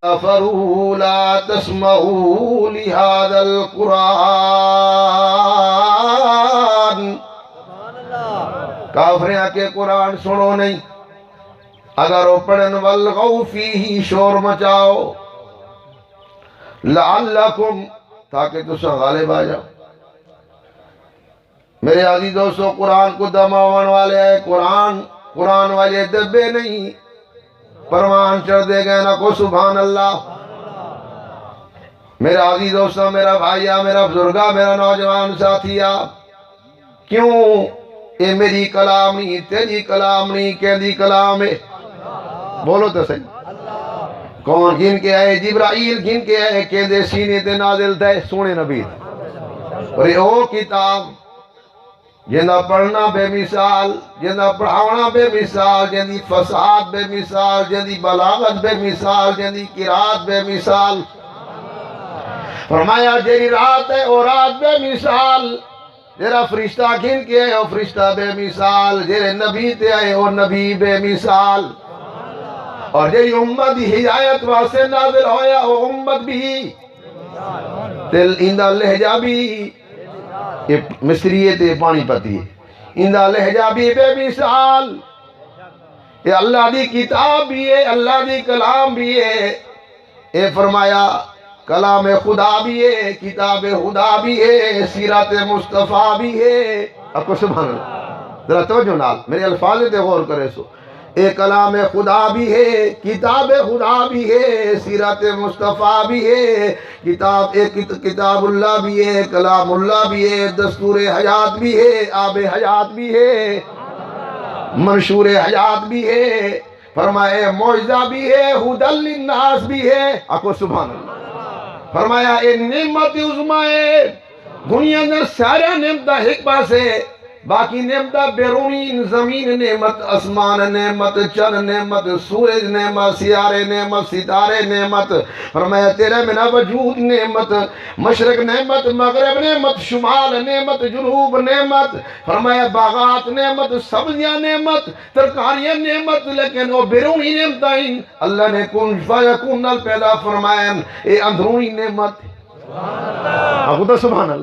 كفروا لا تسمعوا لهذا القرآن کافریں کہ قرآن سنو نہیں، اگر وہ پڑھن والغوا فیہ شور مچاؤ، لعلکم تاکہ تسا غالب آ جاؤ۔ میرے عزیز دوستو، قرآن کو دماؤن والے ہے، قرآن والے دبے نہیں، پروان چڑھ دے گئے نہ کو سبحان اللہ۔ میرا عزیز دوستو، میرا بھائیہ، میرا بزرگا، میرا نوجوان ساتھیا، کیوں اے میری کلام نہیں، تیری کلام نہیں، کہندی کلام ہے؟ بولو تو صحیح۔ کون گن کے آئے؟ جبرائیل گن کے آئے، کہندے سینے تے نازل تھے سونے نبی۔ اور یہ او کتاب جنہ پڑھنا بے مثال، جنہ پڑھاونا بے مثال، جنہ فساد بے مثال، جنہ بلاغت بے مثال، جنہ قرات بے مثال۔ فرمایا جیری رات ہے او رات بے مثال، جیرا فرشتہ گھن کے آئے او فرشتہ بے مثال، جیرے نبی تے آئے او نبی بے مثال، اور جیری امت ہدایت واسے نازل ہویا او امت بھی تل اندہ لہجہ بھی مصریے تے پانی پتی اندہ لہجہ بھی بے مثال۔ یہ اللہ دی کتاب بھی ہے، اللہ دی کلام بھی ہے۔ اے فرمایا کلام خدا بھی ہے، کتاب خدا بھی ہے، سیرت مصطفیٰ بھی ہے۔ اب کو سبحان اللہ، ذرا توجہ نال میرے الفاظ تے غور کرے سو۔ اے کلام خدا بھی ہے، کتاب خدا بھی ہے، سیرت مصطفیٰ بھی ہے، کتاب اللہ بھی ہے، کلام اللہ بھی ہے، دستور حیات بھی ہے، آب حیات بھی ہے، منشور حیات بھی ہے، فرمائے معجزہ بھی ہے، ہدی للناس بھی ہے۔ آکو سبحان اللہ۔ فرمایا اے نعمت عظمہ ہے، دنیا در سارا نعمتہ ایک پاس ہے، باقی نعمتہ بیرونی زمین نعمت، اسمان نعمت، چند نعمت، سورج نعمت، سیارے نعمت، ستارے نعمت۔ فرمایا تیرے منا وجود نعمت، مشرق نعمت، مغرب نعمت، شمال نعمت، جنوب نعمت۔ فرمایا باغات نعمت، سبزیاں نعمت، ترکاریاں نعمت، لیکن وہ بیرونی نعمتیں اللہ نے کن فیکون نال پیدا فرمائیں، اے اندرونی نعمت۔ سبحان اللہ۔